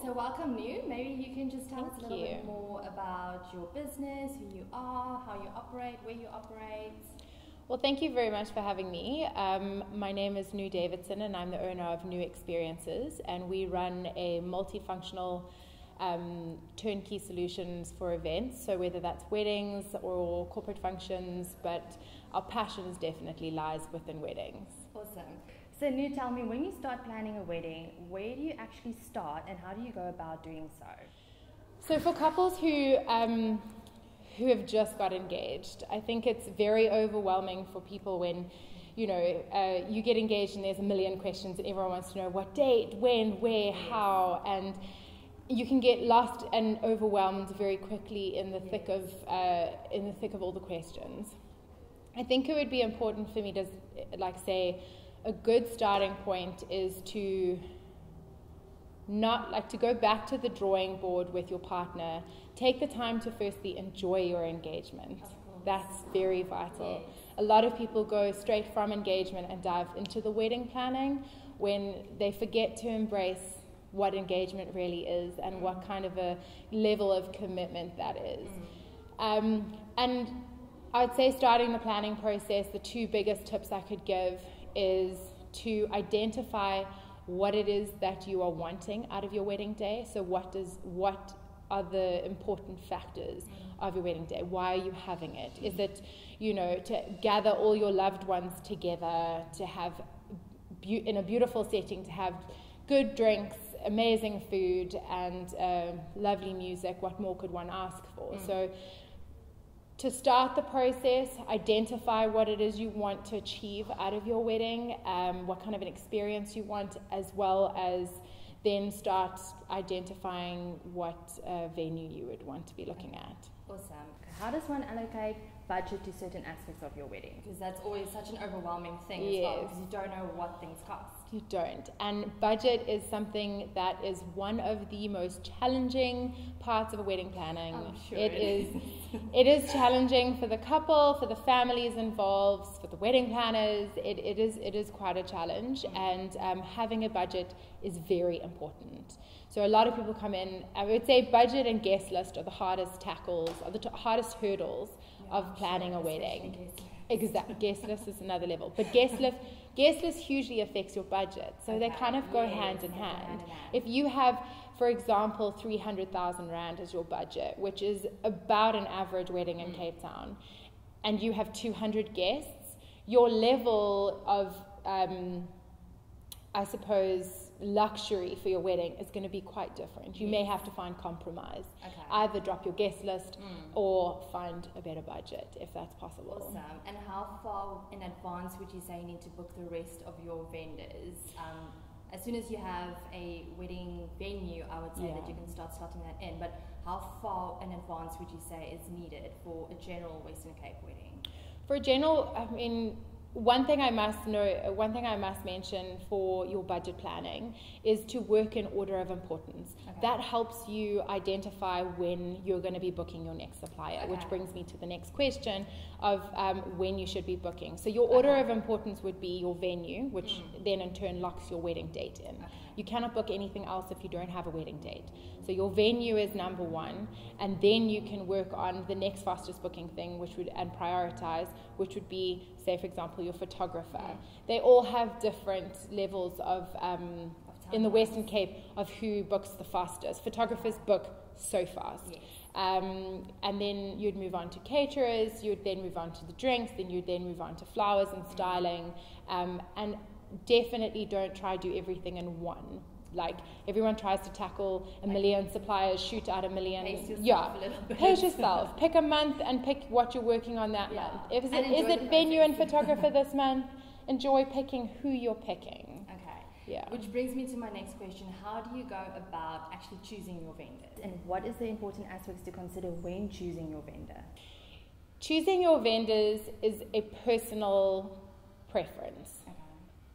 So welcome, New. Maybe you can just tell us a little Thank you. bit more about your business, who you are, how you operate, where you operate. Well, thank you very much for having me. My name is New Davidson, and I'm the owner of New Experiences, and we run a multifunctional turnkey solutions for events, so whether that's weddings or corporate functions, but our passions definitely lies within weddings. Awesome. So New, tell me, when you start planning a wedding, where do you actually start and how do you go about doing so? So for couples who have just got engaged, I think it's very overwhelming for people when, you get engaged and there's a million questions and everyone wants to know what date, when, where, how, and you can get lost and overwhelmed very quickly in the thick of all the questions. I think it would be important for me to say a good starting point is to to go back to the drawing board with your partner. Take the time to firstly enjoy your engagement. That's very vital. Yes. A lot of people go straight from engagement and dive into the wedding planning when they forget to embrace what engagement really is and what kind of a level of commitment that is. And I'd say starting the planning process, the two biggest tips I could give is to identify what it is that you are wanting out of your wedding day. So what are the important factors of your wedding day? Why are you having it? Is it, to gather all your loved ones together, to have in a beautiful setting, to have good drinks, amazing food, and lovely music? What more could one ask for? So to start the process, identify what it is you want to achieve out of your wedding, what kind of an experience you want, as well as then start identifying what venue you would want to be looking at. Awesome. How does one allocate budget to certain aspects of your wedding? Because that's always such an overwhelming thing as well, because you don't know what things cost. You don't. And budget is something that is one of the most challenging parts of a wedding planning. I'm sure it is challenging for the couple, for the families involved, for the wedding planners. It is quite a challenge, and having a budget is very important. So a lot of people come in, I would say budget and guest list are the hardest tackles, are the hardest hurdles of planning a wedding. Exactly. Guest list is another level. But guest list hugely affects your budget. So they kind of go hand in hand. If you have, for example, 300,000 Rand as your budget, which is about an average wedding in Cape Town, and you have 200 guests, your level of, I suppose, luxury for your wedding is going to be quite different. You may have to find compromise. Either drop your guest list or find a better budget if that's possible. Awesome. And how far in advance would you say you need to book the rest of your vendors? As soon as you have a wedding venue, I would say that you can start slotting that in. But how far in advance would you say is needed for a general Western Cape wedding? For a general, one thing I must mention for your budget planning is to work in order of importance. That helps you identify when you're going to be booking your next supplier, which brings me to the next question of when you should be booking. So your order of importance would be your venue, which then in turn locks your wedding date in. You cannot book anything else if you don't have a wedding date. So your venue is number one, and then you can work on the next fastest booking thing, and prioritize, which would be, say, for example, your photographer. They all have different levels of in the Western Cape of who books the fastest. Photographers book so fast. And then you'd move on to caterers, you'd then move on to the drinks, then you'd then move on to flowers and styling, and definitely don't try to do everything in one. Like, everyone tries to tackle a million suppliers, shoot out a million. Pace yourself a little bit. Pace yourself. Pick a month and pick what you're working on that month. Is it venue and photographer this month? Enjoy picking who you're picking. Okay. Yeah. Which brings me to my next question. How do you go about actually choosing your vendors? And what is the important aspects to consider when choosing your vendor? Choosing your vendors is a personal preference.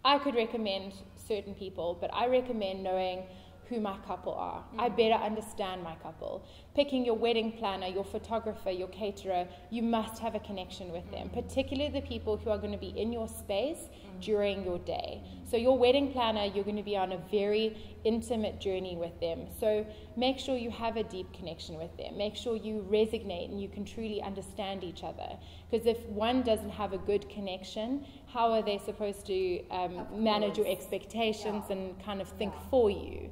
I could recommend certain people, but I recommend knowing who my couple are. I better understand my couple. Picking your wedding planner, your photographer, your caterer, you must have a connection with them, particularly the people who are going to be in your space during your day. So your wedding planner, you're going to be on a very intimate journey with them. So make sure you have a deep connection with them. Make sure you resonate and you can truly understand each other. Because if one doesn't have a good connection, how are they supposed to manage your expectations and kind of think for you?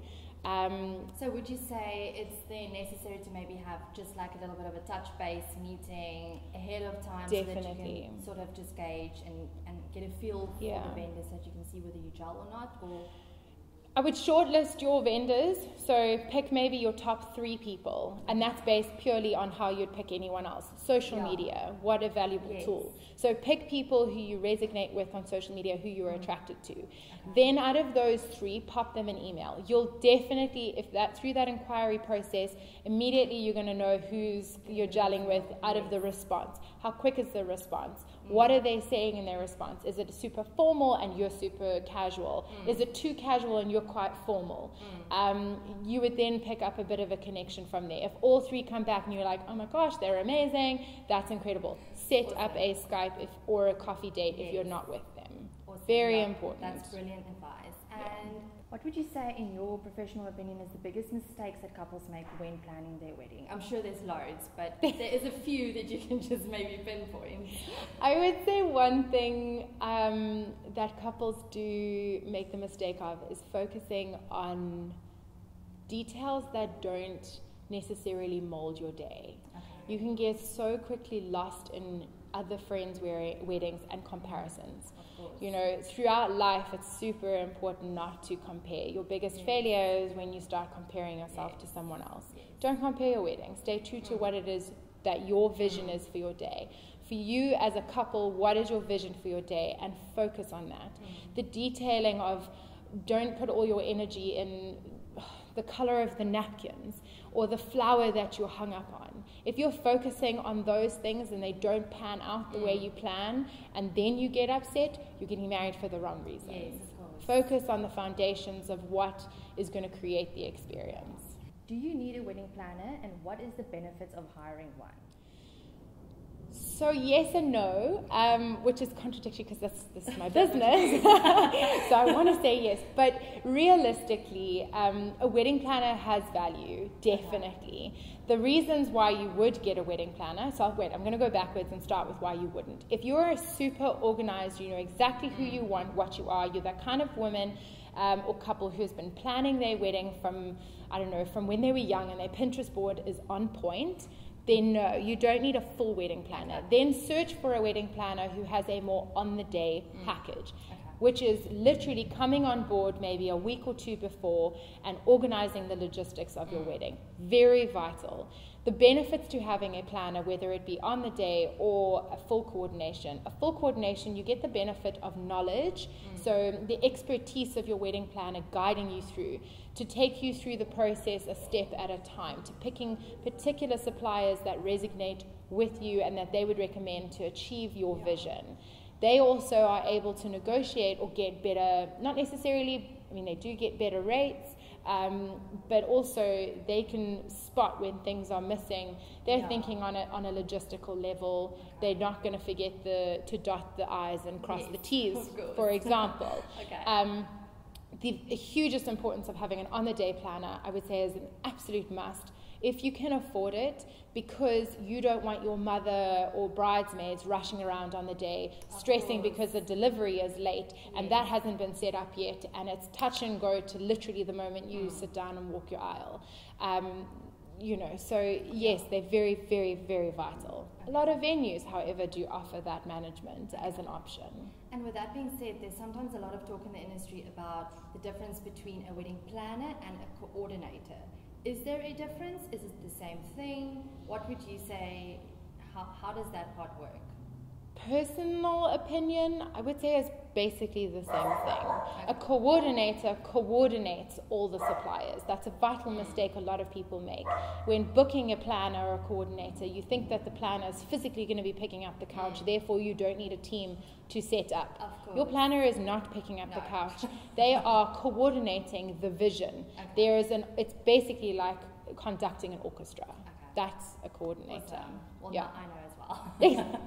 So would you say it's then necessary to maybe have just like a little bit of a touch base meeting ahead of time, so that you can sort of just gauge and get a feel for the vendors, that you can see whether you gel or not? Or I would shortlist your vendors, so pick maybe your top 3 people, and that's based purely on how you'd pick anyone else. Social media, what a valuable tool. So pick people who you resonate with on social media, who you're attracted to. Then out of those 3, pop them an email. You'll definitely, if that through that inquiry process, immediately you're going to know who's you're gelling with out of the response. How quick is the response? What are they saying in their response? Is it super formal and you're super casual? Is it too casual and you're quite formal? You would then pick up a bit of a connection from there. If all 3 come back and you're like, oh my gosh, they're amazing, that's incredible. Set up a Skype or a coffee date if you're not with them. Very important. That's brilliant advice. And what would you say, in your professional opinion, is the biggest mistakes that couples make when planning their wedding? I'm sure there's loads, but there is a few that you can just maybe pinpoint. I would say one thing that couples do make the mistake of is focusing on details that don't necessarily mold your day. You can get so quickly lost in other friends' weddings and comparisons. You know, throughout life, it's super important not to compare. Your biggest failure is when you start comparing yourself to someone else. Don't compare your wedding. Stay true to what it is that your vision is for your day. For you as a couple, what is your vision for your day? And focus on that. The detailing of, don't put all your energy in the color of the napkins or the flower that you're hung up on. If you're focusing on those things and they don't pan out the way you plan, and then you get upset, you're getting married for the wrong reasons. Yes, of course. Focus on the foundations of what is going to create the experience. Do you need a wedding planner, and what is the benefits of hiring one? So yes and no, which is contradictory because this is my business. So I want to say yes, but realistically, a wedding planner has value, definitely. The reasons why you would get a wedding planner, so I'm going to go backwards and start with why you wouldn't. If you're a super organized, you know exactly who you want, what you are, you're that kind of woman or couple who's been planning their wedding from when they were young, and their Pinterest board is on point, then no, you don't need a full wedding planner. Then search for a wedding planner who has a more on-the-day package, which is literally coming on board maybe a week or 2 before and organizing the logistics of your wedding. Very vital. The benefits to having a planner, whether it be on the day or a full coordination, you get the benefit of knowledge, so the expertise of your wedding planner guiding you through, to take you through the process a step at a time, to picking particular suppliers that resonate with you and that they would recommend to achieve your vision. They also are able to negotiate or get better, not necessarily, they do get better rates, but also they can spot when things are missing. They're thinking on a logistical level. They're not going to forget to dot the I's and cross the T's, for example. The hugest importance of having an on-the-day planner, I would say, is an absolute must. If you can afford it, because you don't want your mother or bridesmaids rushing around on the day, stressing because the delivery is late and that hasn't been set up yet, and it's touch and go to literally the moment you sit down and walk your aisle. So yes, they're very, very, very vital. A lot of venues, however, do offer that management as an option. And with that being said, there's sometimes a lot of talk in the industry about the difference between a wedding planner and a coordinator. Is there a difference? Is it the same thing? What would you say? How does that part work? Personal opinion, I would say, is basically the same thing. A coordinator coordinates all the suppliers. That's a vital mistake a lot of people make. When booking a planner or a coordinator, you think that the planner is physically going to be picking up the couch, therefore you don't need a team to set up. Of course. Your planner is not picking up the couch. They are coordinating the vision. It's basically like conducting an orchestra. That's a coordinator. Awesome. Well, yeah. now I know as well.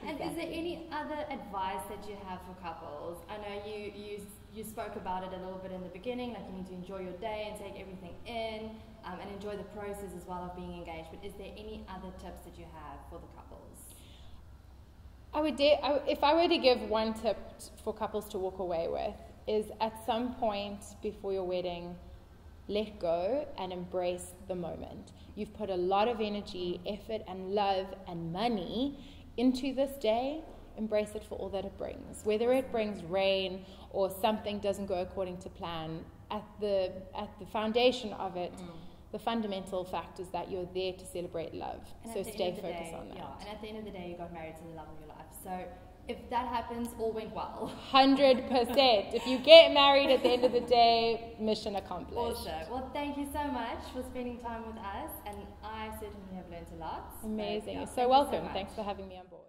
And is there any other advice that you have for couples? I know you spoke about it a little bit in the beginning, like you need to enjoy your day and take everything in, and enjoy the process as well of being engaged. But is there any other tips that you have for the couples? If I were to give one tip for couples to walk away with, is at some point before your wedding, let go and embrace the moment. You've put a lot of energy, effort, and love and money into this day. Embrace it for all that it brings. Whether it brings rain or something doesn't go according to plan, at the foundation of it, the fundamental fact is that you're there to celebrate love. And so stay focused on that. Yeah, and at the end of the day, you got married to the love of your life. So if that happens, all went well. 100%. If you get married at the end of the day, mission accomplished. Awesome. Well, thank you so much for spending time with us, and I certainly have learned a lot. Amazing. So, You're so welcome. Thanks for having me on board.